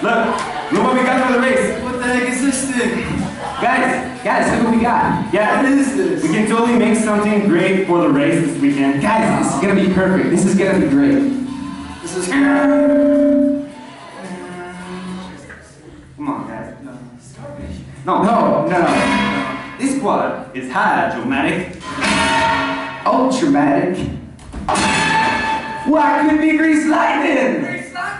look what we got for the race. What the heck is this thing? Guys, look what we got. Yeah, what is this? We can totally make something great for the race this weekend. Guys, this is gonna be perfect. This is gonna be great. This is good. Come on, guys. No. No. This quad is hydromatic, Ultramatic. Why could be grease lightning? Grease lightning.